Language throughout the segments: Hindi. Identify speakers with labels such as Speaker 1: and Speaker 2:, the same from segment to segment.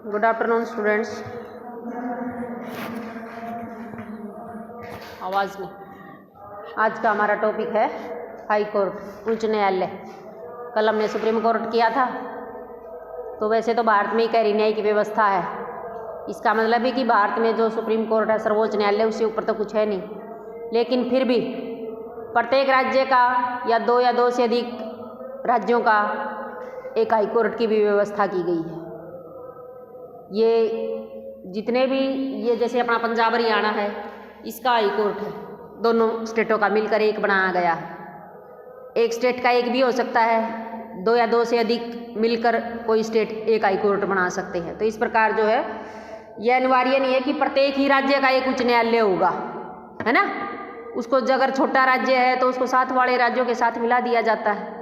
Speaker 1: Good afternoon students. आवाज़ में आज का हमारा टॉपिक है हाई कोर्ट, उच्च न्यायालय। कल हमने सुप्रीम कोर्ट किया था। तो वैसे तो भारत में ही कह रही न्याय की व्यवस्था है। इसका मतलब है कि भारत में जो सुप्रीम कोर्ट है, सर्वोच्च न्यायालय, उससे ऊपर तो कुछ है नहीं। लेकिन फिर भी प्रत्येक राज्य का या दो से अधिक राज्यों का एक हाई कोर्ट की भी व्यवस्था की गई है। ये जितने भी ये जैसे अपना पंजाब हरियाणा है, इसका हाई कोर्ट है, दोनों स्टेटों का मिलकर एक बनाया गया है। एक स्टेट का एक भी हो सकता है, दो या दो से अधिक मिलकर कोई स्टेट एक हाई कोर्ट बना सकते हैं। तो इस प्रकार जो है यह अनिवार्य नहीं है कि प्रत्येक ही राज्य का एक उच्च न्यायालय होगा, है ना। उसको अगर छोटा राज्य है तो उसको साथ वाले राज्यों के साथ मिला दिया जाता है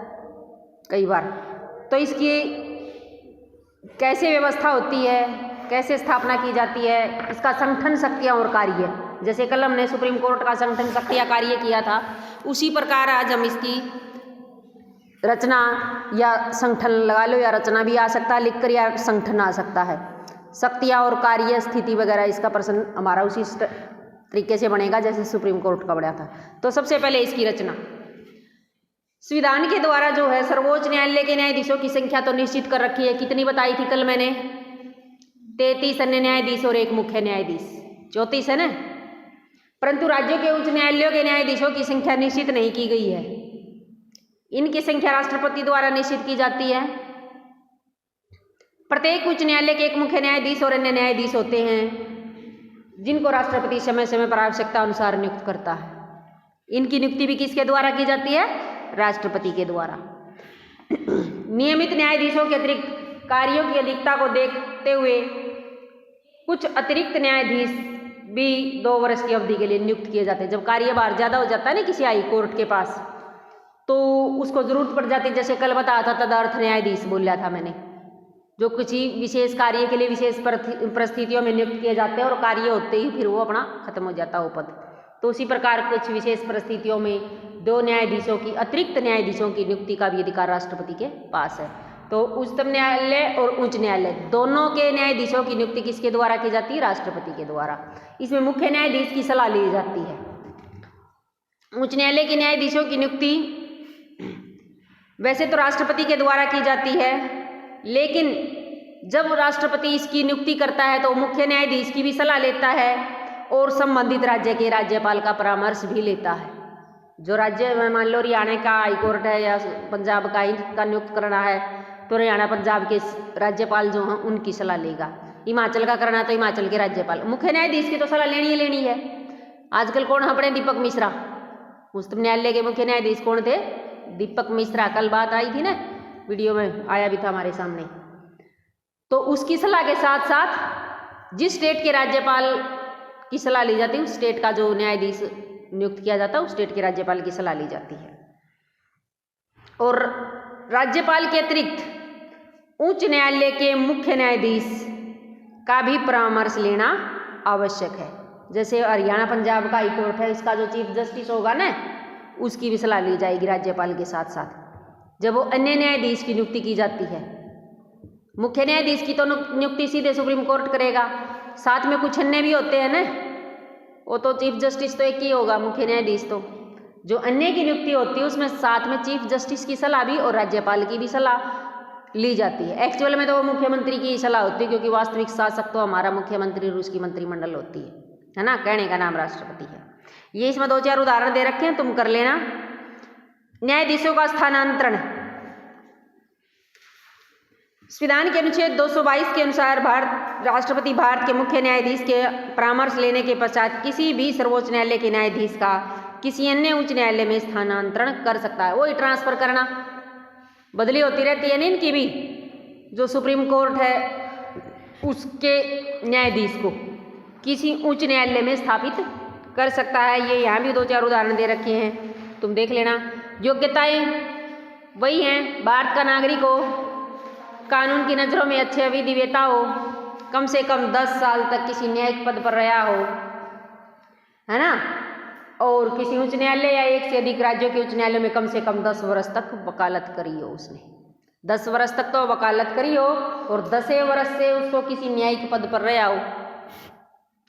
Speaker 1: कई बार। तो इसकी कैसे व्यवस्था होती है, कैसे स्थापना की जाती है, इसका संगठन, शक्तियाँ और कार्य, जैसे कल हमने सुप्रीम कोर्ट का संगठन, शक्तियाँ, कार्य किया था, उसी प्रकार आज हम इसकी रचना या संगठन लगा लो, या रचना भी आ सकता है लिखकर, या संगठन आ सकता है। शक्तियाँ और कार्य, स्थिति वगैरह, इसका प्रश्न हमारा उसी तरीके से बनेगा जैसे सुप्रीम कोर्ट का बना था। तो सबसे पहले इसकी रचना। संविधान के द्वारा जो है सर्वोच्च न्यायालय के न्यायाधीशों की संख्या तो निश्चित कर रखी है। कितनी बताई थी कल मैंने? 33 अन्य न्यायाधीश और एक मुख्य न्यायाधीश, 34 है ना। परंतु राज्यों के उच्च न्यायालयों के न्यायाधीशों की संख्या निश्चित नहीं की गई है। इनकी संख्या राष्ट्रपति द्वारा निश्चित की जाती है। प्रत्येक उच्च न्यायालय के एक मुख्य न्यायाधीश और अन्य न्यायाधीश होते हैं, जिनको राष्ट्रपति समय समय पर आवश्यकता अनुसार नियुक्त करता है। इनकी नियुक्ति भी किसके द्वारा की जाती है? राष्ट्रपति के द्वारा। नियमित न्यायाधीशों के अतिरिक्त कार्यों की अधिकता को देखते हुए कुछ अतिरिक्त न्यायाधीश भी 2 वर्ष की अवधि के लिए नियुक्त किए जाते हैं। जब कार्यभार ज़्यादा हो जाता है ना किसी हाई कोर्ट के पास, तो उसको जरूरत पड़ जाती है। जैसे कल बताया था तदर्थ न्यायाधीश बोला था मैंने, जो किसी विशेष कार्य के लिए विशेष परिस्थितियों में नियुक्त किए जाते हैं और कार्य होते ही फिर वो अपना खत्म हो जाता है वो पद। तो उसी प्रकार कुछ विशेष परिस्थितियों में 2 न्यायाधीशों की, अतिरिक्त न्यायाधीशों की नियुक्ति का भी अधिकार राष्ट्रपति के पास है। तो उच्चतम न्यायालय और उच्च न्यायालय दोनों के न्यायाधीशों की नियुक्ति किसके द्वारा की जाती है? राष्ट्रपति के द्वारा। इसमें मुख्य न्यायाधीश की सलाह ली जाती है। उच्च न्यायालय के न्यायाधीशों की नियुक्ति वैसे तो राष्ट्रपति के द्वारा की जाती है, लेकिन जब राष्ट्रपति इसकी नियुक्ति करता है तो मुख्य न्यायाधीश की भी सलाह लेता है और संबंधित राज्य के राज्यपाल का परामर्श भी लेता है। जो राज्य में मान लो हरियाणा का हाई कोर्ट है या पंजाब का, इनका नियुक्त करना है तो हरियाणा पंजाब के राज्यपाल जो हैं उनकी सलाह लेगा। हिमाचल का करना तो हिमाचल के राज्यपाल। मुख्य न्यायाधीश की तो सलाह लेनी ही लेनी है। आजकल कौन अपने? दीपक मिश्रा। उच्चतम न्यायालय के मुख्य न्यायाधीश कौन थे? दीपक मिश्रा। कल बात आई थी ना, वीडियो में आया भी था हमारे सामने। तो उसकी सलाह के साथ साथ जिस स्टेट के राज्यपाल की सलाह ली जाती है, उस स्टेट का जो न्यायाधीश नियुक्त किया जाता है, उस स्टेट के राज्यपाल की सलाह ली जाती है। और राज्यपाल के अतिरिक्त उच्च न्यायालय के मुख्य न्यायाधीश का भी परामर्श लेना आवश्यक है। जैसे हरियाणा पंजाब का हाई कोर्ट है, इसका जो चीफ जस्टिस होगा ना, उसकी भी सलाह ली जाएगी राज्यपाल के साथ साथ जब वो अन्य न्यायाधीश की नियुक्ति की जाती है। मुख्य न्यायाधीश की तो नियुक्ति सीधे सुप्रीम कोर्ट करेगा, साथ में कुछ अन्य भी होते हैं ना, वो तो चीफ जस्टिस तो एक ही होगा, मुख्य न्यायाधीश। तो जो अन्य की नियुक्ति होती है उसमें साथ में चीफ जस्टिस की सलाह भी और राज्यपाल की भी सलाह ली जाती है। एक्चुअल में तो वो मुख्यमंत्री की सलाह होती है, क्योंकि वास्तविक शासक तो हमारा मुख्यमंत्री और उसकी मंत्रिमंडल होती है ना। कहने का नाम राष्ट्रपति है। ये इसमें 2-4 उदाहरण दे रखे हैं, तुम कर लेना। न्यायाधीशों का स्थानांतरण। संविधान के अनुच्छेद 222 के अनुसार राष्ट्रपति भारत के मुख्य न्यायाधीश के परामर्श लेने के पश्चात किसी भी सर्वोच्च न्यायालय के न्यायाधीश का किसी अन्य उच्च न्यायालय में स्थानांतरण कर सकता है। वही ट्रांसफर करना, बदली होती रहती है ना इनकी भी। जो सुप्रीम कोर्ट है उसके न्यायाधीश को किसी उच्च न्यायालय में स्थापित कर सकता है। ये यहाँ भी 2-4 उदाहरण दे रखे हैं, तुम देख लेना। योग्यताएं वही हैं, भारत का नागरिक हो, कानून की नज़रों में अच्छे विधिवेता हो, कम से कम 10 साल तक किसी न्यायिक पद पर रहा हो, है ना, और किसी उच्च न्यायालय या एक से अधिक राज्यों के उच्च न्यायालय में कम से कम 10 वर्ष तक वकालत करी हो उसने। 10 वर्ष तक तो वकालत करी हो और 10वें वर्ष से उसको किसी न्यायिक पद पर रहा हो,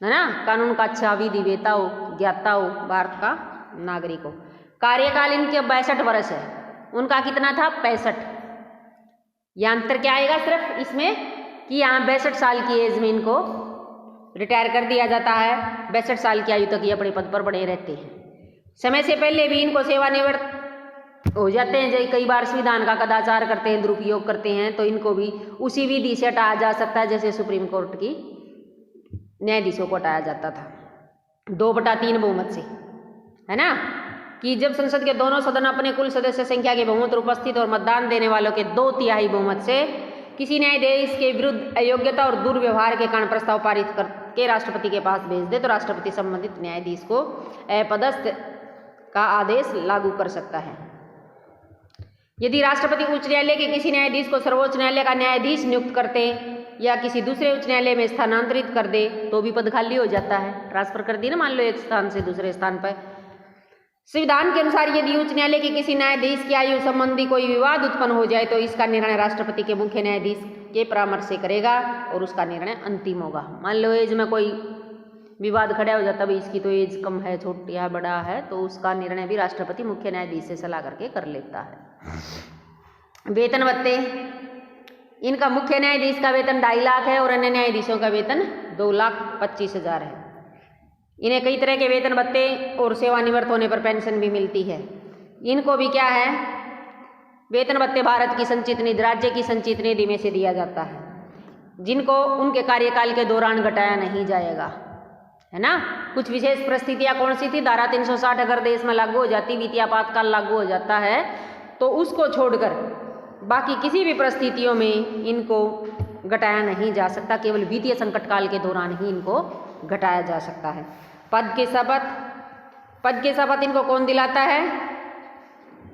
Speaker 1: है ना, कानून का अच्छा विधि वेता हो, ज्ञाता हो, भारत का नागरिक हो। कार्यकाल इनके 62 वर्ष है, उनका कितना था 65। यह अंतर क्या आएगा सिर्फ इसमें कि यहाँ 62 साल की एज में इनको रिटायर कर दिया जाता है, 62 साल की आयु तक ये अपने पद पर बने रहते हैं। समय से पहले भी इनको सेवानिवृत्त हो जाते हैं। जैसे कई बार संविधान का कदाचार करते हैं, दुरुपयोग करते हैं, तो इनको भी उसी विधि से हटाया जा सकता है जैसे सुप्रीम कोर्ट की न्यायाधीशों को हटाया जाता था 2/3 बहुमत से, है ना, कि जब संसद के दोनों सदन अपने कुल सदस्य संख्या के बहुमत उपस्थित और मतदान देने वालों के 2/3 बहुमत से किसी न्यायाधीश के विरुद्ध अयोग्यता और दुर्व्यवहार के कारण प्रस्ताव पारित करके राष्ट्रपति के पास भेज दे तो राष्ट्रपति संबंधित न्यायाधीश को अपदस्थ का आदेश लागू कर सकता है। यदि राष्ट्रपति उच्च न्यायालय के किसी न्यायाधीश को सर्वोच्च न्यायालय का न्यायाधीश नियुक्त करते या किसी दूसरे उच्च न्यायालय में स्थानांतरित कर दे तो भी पद खाली हो जाता है। ट्रांसफर कर दी ना, मान लो एक स्थान से दूसरे स्थान पर। संविधान के अनुसार यदि उच्च न्यायालय के किसी न्यायाधीश की आयु संबंधी कोई विवाद उत्पन्न हो जाए तो इसका निर्णय राष्ट्रपति के मुख्य न्यायाधीश के परामर्श से करेगा और उसका निर्णय अंतिम होगा। मान लो एज में कोई विवाद खड़ा हो जाता, भाई इसकी तो एज कम है, छोटी है, बड़ा है, तो उसका निर्णय भी राष्ट्रपति मुख्य न्यायाधीश से सलाह करके कर लेता है। वेतन भत्ते, इनका मुख्य न्यायाधीश का वेतन 2.5 लाख है और अन्य न्यायाधीशों का वेतन 2,25,000 है। इन्हें कई तरह के वेतन भत्ते और सेवानिवृत्त होने पर पेंशन भी मिलती है। इनको भी क्या है, वेतन भत्ते भारत की संचित निधि, राज्य की संचित निधि में से दिया जाता है, जिनको उनके कार्यकाल के दौरान घटाया नहीं जाएगा, है ना। कुछ विशेष परिस्थितियां कौन सी थी, धारा 360 अगर देश में लागू हो जाती, वित्तीय आपातकाल लागू हो जाता है, तो उसको छोड़कर बाकी किसी भी परिस्थितियों में इनको घटाया नहीं जा सकता, केवल वित्तीय संकट काल के दौरान ही इनको घटाया जा सकता है। पद की शपथ इनको कौन दिलाता है,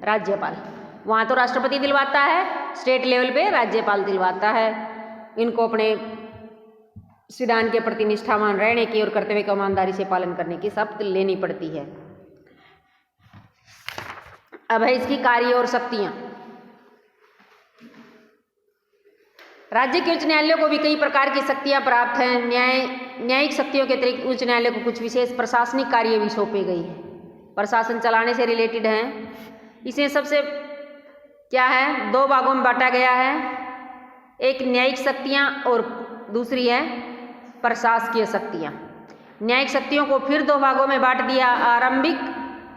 Speaker 1: राज्यपाल। वहाँ तो राष्ट्रपति दिलवाता है, स्टेट लेवल पे राज्यपाल दिलवाता है। इनको अपने संविधान के प्रति निष्ठावान रहने की और कर्तव्य का ईमानदारी से पालन करने की शपथ लेनी पड़ती है। अब है इसकी कार्य और शक्तियाँ। राज्य के उच्च न्यायालयों को भी कई प्रकार की शक्तियाँ प्राप्त हैं। न्यायिक शक्तियों के अतिरिक्त उच्च न्यायालय को कुछ विशेष प्रशासनिक कार्य भी सौंपे गए हैं, प्रशासन चलाने से रिलेटेड हैं। इसमें सबसे क्या है, 2 भागों में बांटा गया है, एक न्यायिक शक्तियाँ और दूसरी है प्रशासकीय शक्तियाँ। न्यायिक शक्तियों को फिर 2 भागों में बांट दिया, आरंभिक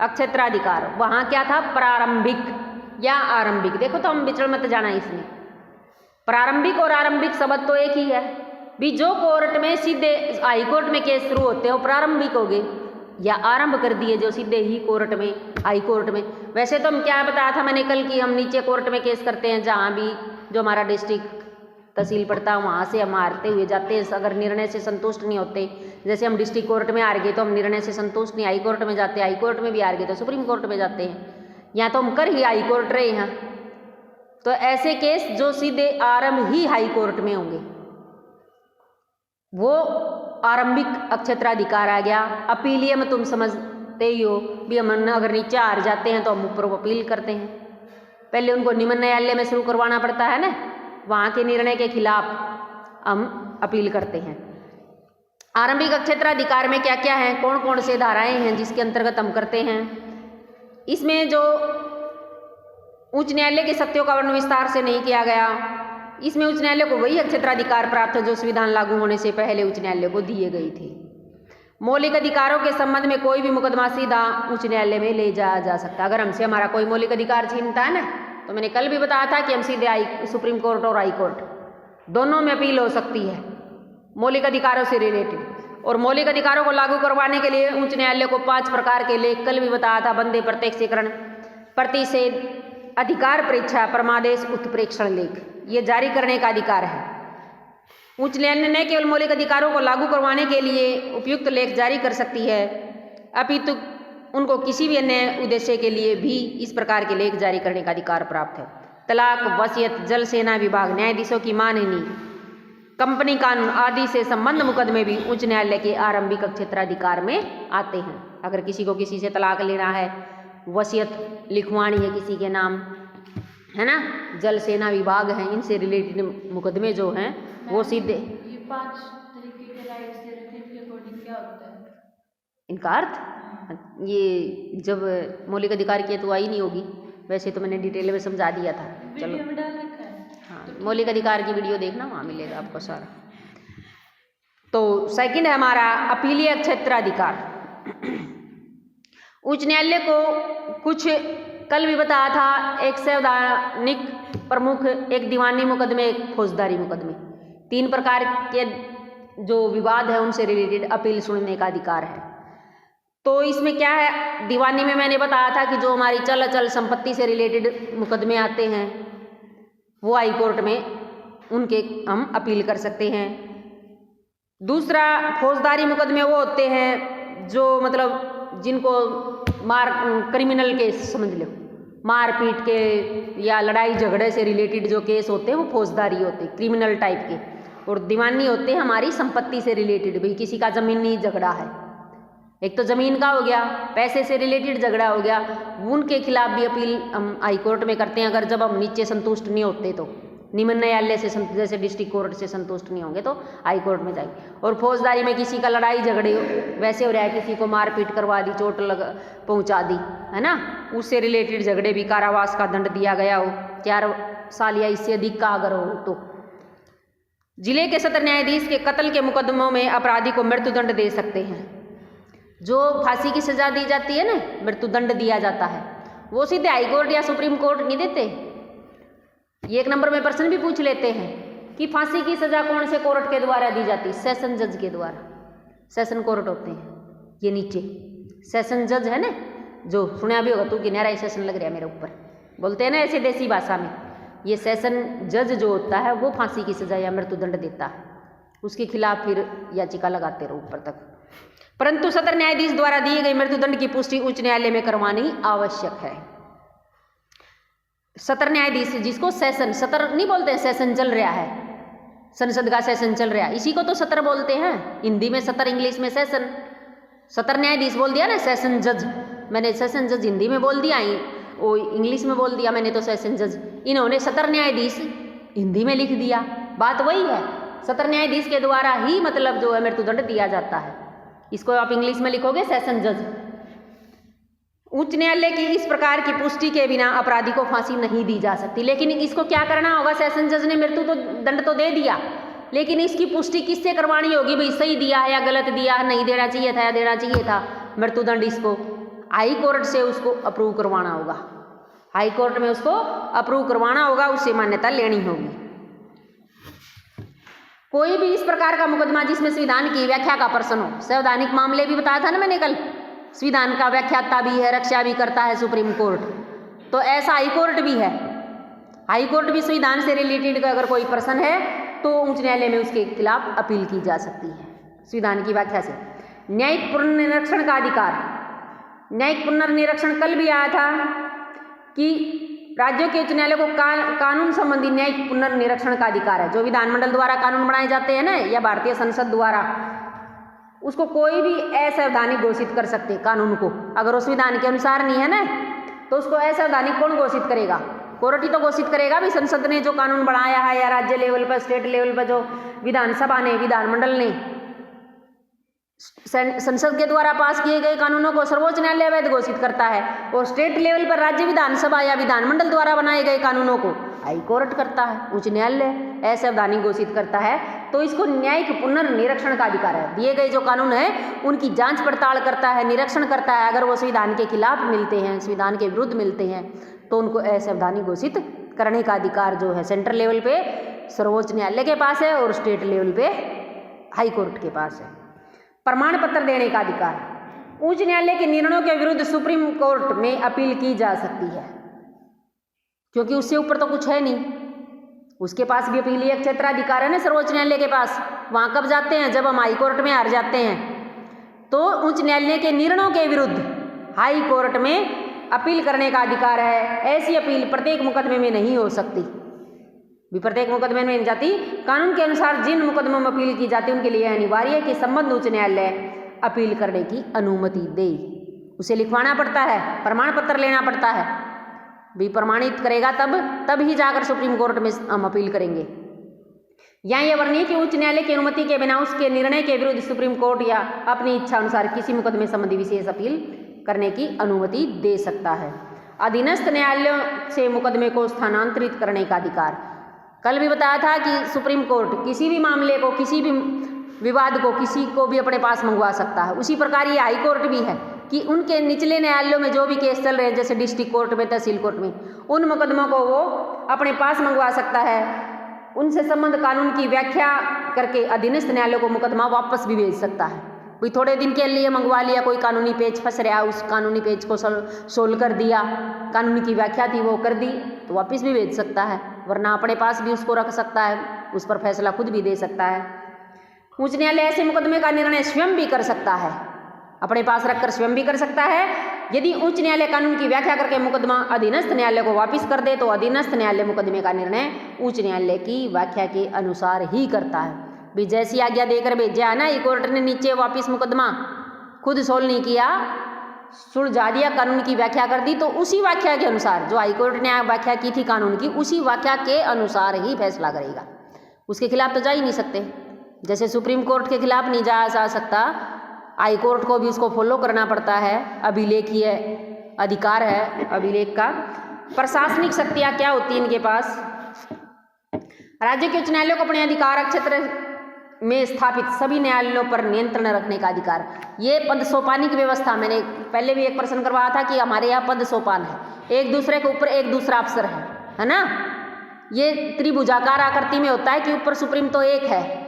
Speaker 1: अक्षेत्राधिकार। वहाँ क्या था, प्रारंभिक या आरंभिक, देखो तो हम विचरण मत जाना इसमें। प्रारंभिक और आरंभिक शब्द तो एक ही है भी। जो कोर्ट में सीधे हाई कोर्ट में केस शुरू होते हैं वो प्रारंभिक हो गए, या आरंभ कर दिए जो सीधे ही कोर्ट में, हाई कोर्ट में। वैसे तो हम क्या बताया था मैंने कल कि हम नीचे कोर्ट में केस करते हैं, जहाँ भी जो हमारा डिस्ट्रिक्ट तहसील पड़ता है वहाँ से हम हारते हुए जाते हैं। अगर निर्णय से संतुष्ट नहीं होते, जैसे हम डिस्ट्रिक्ट कोर्ट में हार गए तो हम निर्णय से संतुष्ट नहीं, हाई कोर्ट में जाते हैं, हाई कोर्ट में भी हार गए तो सुप्रीम कोर्ट में जाते हैं। यहाँ तो हम कर ही हाई कोर्ट रहे हैं। तो ऐसे केस जो सीधे आरंभ ही हाई कोर्ट में होंगे वो आरंभिक अक्षेत्राधिकार आ गया। अपीलीय में तुम समझते ही हो भी, हम अगर नीचे हार जाते हैं तो हम ऊपर अपील करते हैं। पहले उनको निम्न न्यायालय में शुरू करवाना पड़ता है ना, वहाँ के निर्णय के खिलाफ हम अपील करते हैं। आरंभिक अक्षेत्राधिकार में क्या क्या है, कौन कौन से धाराएं हैं जिसके अंतर्गत हम करते हैं। इसमें जो उच्च न्यायालय की शक्तियों का वर्णन विस्तार से नहीं किया गया। इसमें उच्च न्यायालय को वही अक्षेत्राधिकार प्राप्त है जो संविधान लागू होने से पहले उच्च न्यायालय को दिए गए थे। मौलिक अधिकारों के संबंध में कोई भी मुकदमा सीधा उच्च न्यायालय में ले जाया जा सकता है। अगर हमसे हमारा कोई मौलिक अधिकार छीनता है ना, तो मैंने कल भी बताया था कि हम सीधे सुप्रीम कोर्ट और हाई कोर्ट दोनों में अपील हो सकती है मौलिक अधिकारों से रिलेटेड। और मौलिक अधिकारों को लागू करवाने के लिए उच्च न्यायालय को 5 प्रकार के लेख, कल भी बताया था, बंदे, प्रत्यक्षीकरण, प्रतिषेध, अधिकार परीक्षा, परमादेश, उत्प्रेक्षण लेख, ये जारी करने का अधिकार है। उच्च न्यायालय न केवल मौलिक अधिकारों को लागू करवाने के लिए उपयुक्त लेख जारी कर सकती है, अपितु उनको किसी भी अन्य उद्देश्य के लिए भी इस प्रकार के लेख जारी करने का अधिकार प्राप्त है। तलाक, वसीयत, जल सेना विभाग, न्यायाधीशों की मानहानि, कंपनी कानून आदि से संबंध मुकदमे भी उच्च न्यायालय के आरंभिक क्षेत्राधिकार में आते हैं। अगर किसी को किसी से तलाक लेना है, वसीयत लिखवानी है किसी के नाम, है ना, जल सेना विभाग हैं, इनसे रिलेटेड मुकदमे जो हैं वो सीधे।
Speaker 2: ये 5 तरीके के राइट्स दे रहे थे, इनके अकॉर्डिंग क्या होता है
Speaker 1: इनका अर्थ? ये जब मौलिक अधिकार की तो आई नहीं होगी, वैसे तो मैंने डिटेल में समझा दिया था। चलो
Speaker 2: वीडियो में डाल रखा है।
Speaker 1: हाँ, मौलिक अधिकार की वीडियो देखना, वहाँ मिलेगा आपको सारा। तो सेकंड है हमारा अपीलीय क्षेत्राधिकार। उच्च न्यायालय को कुछ कल भी बताया था, एक संवैधानिक प्रमुख, एक दीवानी मुकदमे, एक फौजदारी मुकदमे, 3 प्रकार के जो विवाद है उनसे रिलेटेड अपील सुनने का अधिकार है। तो इसमें क्या है, दीवानी में मैंने बताया था कि जो हमारी चल अचल संपत्ति से रिलेटेड मुकदमे आते हैं वो हाई कोर्ट में उनके हम अपील कर सकते हैं। दूसरा फौजदारी मुकदमे वो होते हैं जो मतलब जिनको क्रिमिनल केस समझ लो, मारपीट के या लड़ाई झगड़े से रिलेटेड जो केस होते हैं वो फौजदारी होते हैं, क्रिमिनल टाइप के। और दीवानी होते हैं हमारी संपत्ति से रिलेटेड, भाई किसी का ज़मीनी झगड़ा है, एक तो ज़मीन का हो गया, पैसे से रिलेटेड झगड़ा हो गया, उनके खिलाफ भी अपील हम हाई कोर्ट में करते हैं। अगर जब हम नीचे संतुष्ट नहीं होते तो निम्न न्यायालय से जैसे डिस्ट्रिक्ट कोर्ट से संतुष्ट नहीं होंगे तो हाई कोर्ट में जाएंगे। और फौजदारी में किसी का लड़ाई झगड़े वैसे हो रहा है, किसी को मारपीट करवा दी, चोट पहुंचा दी, है ना, उससे रिलेटेड झगड़े भी कारावास का दंड दिया गया हो, 4 साल या इससे अधिक का अगर हो तो। जिले के सत्र न्यायाधीश के कत्ल के मुकदमों में अपराधी को मृत्युदंड दे सकते हैं। जो फांसी की सजा दी जाती है ना, मृत्युदंड दिया जाता है, वो सीधे हाई कोर्ट या सुप्रीम कोर्ट नहीं देते। ये 1 नंबर में प्रश्न भी पूछ लेते हैं कि फांसी की सजा कौन से कोर्ट के द्वारा दी जाती है? सेशन जज के द्वारा, सेशन कोर्ट होते हैं ये नीचे, सेशन जज है ना, जो सुना भी होगा, तू कि नहरा सेशन लग रहा है मेरे ऊपर, बोलते हैं ना ऐसे देसी भाषा में। ये सेशन जज जो होता है वो फांसी की सजा या मृत्युदंड देता है, उसके खिलाफ फिर याचिका लगाते रहो ऊपर तक। परंतु सत्र न्यायाधीश द्वारा दिए गए मृत्युदंड की पुष्टि उच्च न्यायालय में करवानी आवश्यक है। सत्र न्यायाधीश जिसको सेशन, सत्र नहीं बोलते, सेशन चल रहा है, संसद का सेशन चल रहा है, इसी को तो सत्र बोलते हैं। हिंदी में सत्र, इंग्लिश में सेशन। सत्र न्यायाधीश बोल दिया ना, सेशन जज, मैंने सेशन जज हिंदी में बोल दिया, वो इंग्लिश में बोल दिया मैंने तो सेशन जज। इन्होंने सत्र न्यायाधीश हिंदी में लिख दिया, बात वही है। सत्र न्यायाधीश के द्वारा ही मतलब जो है मृत्युदंड दिया जाता है, इसको आप इंग्लिश में लिखोगे सेशन जज। उच्च न्यायालय की इस प्रकार की पुष्टि के बिना अपराधी को फांसी नहीं दी जा सकती। लेकिन इसको क्या करना होगा, सेशन जज ने मृत्यु तो दंड तो दे दिया, लेकिन इसकी पुष्टि किससे करवानी होगी, भाई सही दिया है या गलत दिया है, नहीं देना चाहिए था या देना चाहिए था मृत्युदंड, इसको हाई कोर्ट से उसको अप्रूव करवाना होगा, हाई कोर्ट में उसको अप्रूव करवाना होगा, उससे मान्यता लेनी होगी। कोई भी इस प्रकार का मुकदमा जिसमें संविधान की व्याख्या का प्रश्न हो, संवैधानिक मामले भी बताया था ना मैंने कल, संविधान का व्याख्याता भी है, रक्षा भी करता है सुप्रीम कोर्ट, तो ऐसा हाई कोर्ट भी है। हाई कोर्ट भी संविधान से रिलेटेड अगर कोई प्रश्न है तो उच्च न्यायालय में उसके खिलाफ अपील की जा सकती है संविधान की व्याख्या से। न्यायिक पुनर्निरीक्षण का अधिकार, न्यायिक पुनर्निरीक्षण कल भी आया था कि राज्यों के उच्च न्यायालय को कानून संबंधी न्यायिक पुनर्निरीक्षण का अधिकार है। जो विधानमंडल द्वारा कानून बनाए जाते हैं ना, या भारतीय संसद द्वारा, उसको कोई भी असंवैधानिक घोषित कर सकते कानून को, अगर उस विधान के अनुसार नहीं है ना तो उसको असंवैधानिक कौन घोषित करेगा, कोर्ट ही तो घोषित करेगा भी। संसद ने जो कानून बनाया है या राज्य लेवल पर, स्टेट लेवल पर जो विधानसभा ने, विधानमंडल ने संसद के द्वारा पास किए गए कानूनों को सर्वोच्च न्यायालय अवैध घोषित करता है, और स्टेट लेवल पर राज्य विधानसभा या विधानमंडल द्वारा बनाए गए कानूनों को हाई कोर्ट करता है, उच्च न्यायालय असंवैधानिक घोषित करता है। तो इसको न्यायिक पुनर्निरीक्षण का अधिकार है। दिए गए जो कानून है उनकी जांच पड़ताल करता है, निरीक्षण करता है, अगर वो संविधान के खिलाफ मिलते हैं, संविधान के विरुद्ध मिलते हैं तो उनको असंवैधानिक घोषित करने का अधिकार जो है सेंट्रल लेवल पे सर्वोच्च न्यायालय के पास है और स्टेट लेवल पे हाई कोर्ट के पास है। प्रमाण पत्र देने का अधिकार, उच्च न्यायालय के निर्णयों के विरुद्ध सुप्रीम कोर्ट में अपील की जा सकती है, क्योंकि उससे ऊपर तो कुछ है नहीं, उसके पास भी अपीलीय क्षेत्राधिकार है ना सर्वोच्च न्यायालय के पास। वहाँ कब जाते हैं, जब हम हाई कोर्ट में हार जाते हैं तो उच्च न्यायालय के निर्णयों के विरुद्ध हाई कोर्ट में अपील करने का अधिकार है। ऐसी अपील प्रत्येक मुकदमे में नहीं हो सकती, भी प्रत्येक मुकदमे में नहीं जाती। कानून के अनुसार जिन मुकदमों में अपील की जाती है उनके लिए अनिवार्य है कि संबद्ध उच्च न्यायालय अपील करने की अनुमति दे, उसे लिखवाना पड़ता है, प्रमाण पत्र लेना पड़ता है। भी प्रमाणित करेगा तब ही जाकर सुप्रीम कोर्ट में हम अपील करेंगे। यहाँ यह वर्णीय कि उच्च न्यायालय की अनुमति के बिना उसके निर्णय के विरुद्ध सुप्रीम कोर्ट या अपनी इच्छा अनुसार किसी मुकदमे संबंधी विशेष अपील करने की अनुमति दे सकता है। अधीनस्थ न्यायालयों से मुकदमे को स्थानांतरित करने का अधिकार। कल भी बताया था कि सुप्रीम कोर्ट किसी भी मामले को, किसी भी विवाद को किसी को भी अपने पास मंगवा सकता है। उसी प्रकार ये हाई कोर्ट भी है कि उनके निचले न्यायालयों में जो भी केस चल रहे हैं, जैसे डिस्ट्रिक्ट कोर्ट में, तहसील कोर्ट में, उन मुकदमों को वो अपने पास मंगवा सकता है। उनसे संबंध कानून की व्याख्या करके अधीनस्थ न्यायालयों को मुकदमा वापस भी भेज सकता है। कोई थोड़े दिन के लिए मंगवा लिया, कोई कानूनी पेज फंस रहा, उस कानूनी पेज को सोल्व कर दिया, कानूनी की व्याख्या थी वो कर दी, तो वापस भी भेज सकता है। वरना अपने पास भी उसको रख सकता है, उस पर फैसला खुद भी दे सकता है। उच्च न्यायालय ऐसे मुकदमे का निर्णय स्वयं भी कर सकता है, अपने पास रखकर स्वयं भी कर सकता है। यदि उच्च न्यायालय कानून की व्याख्या करके मुकदमा अधीनस्थ न्यायालय को वापस कर दे तो अधीनस्थ न्यायालय मुकदमे का निर्णय उच्च न्यायालय की व्याख्या के अनुसार ही करता है। भी जैसी आज्ञा देकर भेजा है ना, ये कोर्ट ने नीचे वापस मुकदमा खुद सोल्व नहीं किया, सुलझा दिया, कानून की व्याख्या कर दी, तो उसी व्याख्या के अनुसार जो हाईकोर्ट ने व्याख्या की थी कानून की, उसी व्याख्या के अनुसार ही फैसला करेगा। उसके खिलाफ तो जा ही नहीं सकते। जैसे सुप्रीम कोर्ट के खिलाफ नहीं जा सकता, हाई कोर्ट को भी उसको फॉलो करना पड़ता है। अभिलेखीय अधिकार है अभिलेख का। प्रशासनिक शक्तियाँ क्या होती हैं इनके पास? राज्य के उच्च न्यायालयों को अपने अधिकार क्षेत्र में स्थापित सभी न्यायालयों पर नियंत्रण रखने का अधिकार। ये पद सोपानी की व्यवस्था, मैंने पहले भी एक प्रश्न करवाया था कि हमारे यहाँ पद सोपान है, एक दूसरे के ऊपर एक दूसरा अफसर है ना। ये त्रिभुजाकार आकृति में होता है कि ऊपर सुप्रीम तो एक है,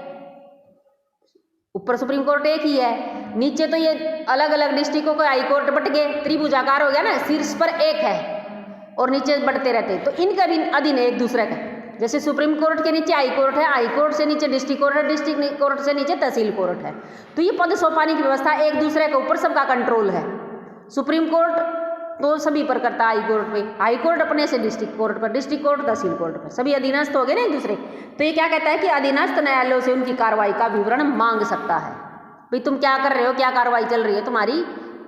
Speaker 1: ऊपर सुप्रीम कोर्ट एक ही है, नीचे तो ये अलग अलग डिस्ट्रिक्टों को हाई कोर्ट बट गए, त्रिभुजाकार हो गया ना, शीर्ष पर एक है और नीचे बढ़ते रहते हैं, तो इनका भी अधीन है एक दूसरे का। जैसे सुप्रीम कोर्ट के नीचे हाई कोर्ट है, हाई कोर्ट से नीचे डिस्ट्रिक्ट कोर्ट है, डिस्ट्रिक्ट कोर्ट से नीचे तहसील कोर्ट है। तो ये पद सोपानी की व्यवस्था, एक दूसरे के ऊपर सबका कंट्रोल है। सुप्रीम कोर्ट तो सभी पर करता है, हाई कोर्ट पे, हाई कोर्ट अपने से डिस्ट्रिक्ट कोर्ट पर, डिस्ट्रिक्ट कोर्ट तहसील कोर्ट पर, सभी अधीनस्थ हो गए ना एक दूसरे। तो ये क्या कहता है कि अधीनस्थ न्यायालयों से उनकी कार्रवाई का विवरण मांग सकता है। भाई तुम क्या कर रहे हो, क्या कार्रवाई चल रही है तुम्हारी,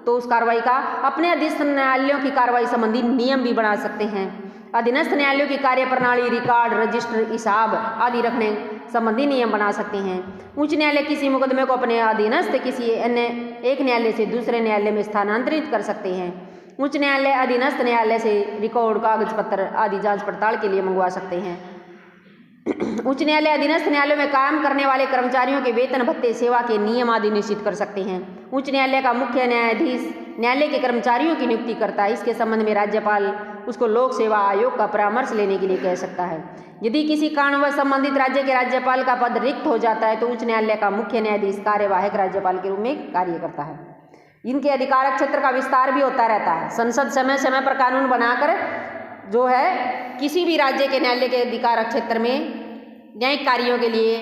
Speaker 1: तो उस कार्रवाई का अपने अधीनस्थ न्यायालयों की कार्रवाई संबंधी नियम भी बना सकते हैं। अधीनस्थ न्यायालयों की कार्यप्रणाली, रिकॉर्ड, रजिस्टर, हिसाब आदि रखने संबंधी नियम बना सकते हैं। उच्च न्यायालय किसी मुकदमे को अपने अधीनस्थ किसी अन्य एक न्यायालय से दूसरे न्यायालय में स्थानांतरित कर सकते हैं। उच्च न्यायालय अधीनस्थ न्यायालय से रिकॉर्ड, कागज पत्र आदि जांच पड़ताल के लिए मंगवा सकते हैं। उच्च न्यायालय अधीनस्थ न्यायालयों में काम करने वाले कर्मचारियों के वेतन भत्ते, सेवा के नियम आदि निश्चित कर सकते हैं। उच्च न्यायालय का मुख्य न्यायाधीश न्यायालय के कर्मचारियों की नियुक्ति करता है। इसके संबंध में राज्यपाल उसको लोक सेवा आयोग का परामर्श लेने के लिए कह सकता है। यदि किसी कारणवश संबंधित राज्य के राज्यपाल का पद रिक्त हो जाता है तो उच्च न्यायालय का मुख्य न्यायाधीश कार्यवाहक राज्यपाल के रूप में कार्य करता है। इनके अधिकार क्षेत्र का विस्तार भी होता रहता है। संसद समय समय पर कानून बनाकर जो है किसी भी राज्य के न्यायालय के अधिकार क्षेत्र में न्यायिक कार्यों के लिए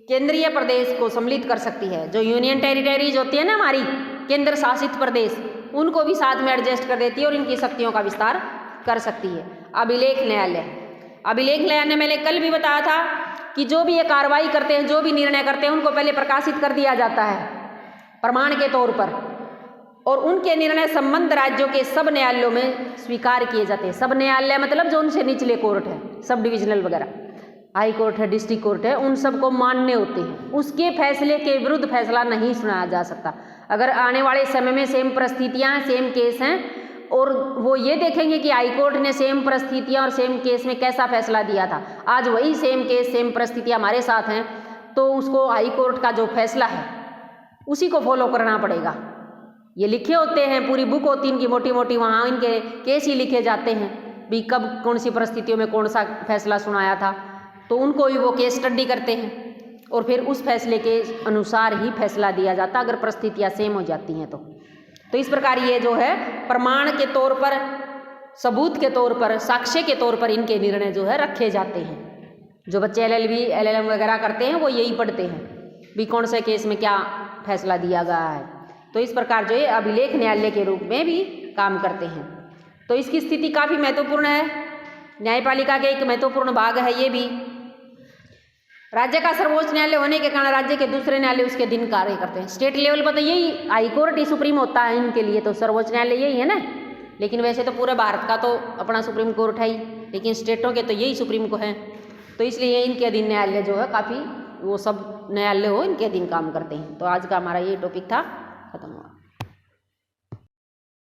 Speaker 1: केंद्रीय प्रदेश को सम्मिलित कर सकती है। जो यूनियन टेरिटरीज होती है ना हमारी केंद्र शासित प्रदेश, उनको भी साथ में एडजस्ट कर देती है और इनकी शक्तियों का विस्तार कर सकती है। अभिलेख न्यायालय, अभिलेख न्यायालय मैंने कल भी बताया था कि जो भी ये कार्रवाई करते हैं, जो भी निर्णय करते हैं, उनको पहले प्रकाशित कर दिया जाता है प्रमाण के तौर पर, और उनके निर्णय संबंध राज्यों के सब न्यायालयों में स्वीकार किए जाते हैं। सब न्यायालय मतलब जो उनसे निचले कोर्ट है, सब डिविजनल वगैरह, हाई कोर्ट है, डिस्ट्रिक्ट कोर्ट है, उन सबको मान्य होते हैं। उसके फैसले के विरुद्ध फैसला नहीं सुनाया जा सकता। अगर आने वाले समय में सेम परिस्थितियां, सेम केस हैं और वो ये देखेंगे कि हाई कोर्ट ने सेम परिस्थितियां और सेम केस में कैसा फैसला दिया था, आज वही सेम केस, सेम परिस्थितियां हमारे साथ हैं, तो उसको हाई कोर्ट का जो फैसला है उसी को फॉलो करना पड़ेगा। ये लिखे होते हैं, पूरी बुक होती है इनकी मोटी मोटी, वहाँ इनके केस ही लिखे जाते हैं भी कब कौन सी परिस्थितियों में कौन सा फैसला सुनाया था, तो उनको ही वो केस स्टडी करते हैं और फिर उस फैसले के अनुसार ही फैसला दिया जाता अगर परिस्थितियाँ सेम हो जाती हैं तो इस प्रकार ये जो है प्रमाण के तौर पर, सबूत के तौर पर, साक्ष्य के तौर पर इनके निर्णय जो है रखे जाते हैं। जो बच्चे LLB LLM वगैरह करते हैं वो यही पढ़ते हैं भी कौन से केस में क्या फैसला दिया गया है। तो इस प्रकार जो है अभिलेख न्यायालय के रूप में भी काम करते हैं। तो इसकी स्थिति काफ़ी महत्वपूर्ण है, न्यायपालिका के एक महत्वपूर्ण भाग है ये भी। राज्य का सर्वोच्च न्यायालय होने के कारण राज्य के दूसरे न्यायालय उसके अधीन कार्य करते हैं। स्टेट लेवल पर तो यही हाई कोर्ट ही सुप्रीम होता है इनके लिए, तो सर्वोच्च न्यायालय यही है ना। लेकिन वैसे तो पूरे भारत का तो अपना सुप्रीम कोर्ट है ही, लेकिन स्टेटों के तो यही सुप्रीम को हैं, तो इसलिए इनके अधीन न्यायालय जो है काफ़ी वो सब न्यायालय हो इनके अधीन काम करते हैं। तो आज का हमारा ये टॉपिक था, खत्म हुआ।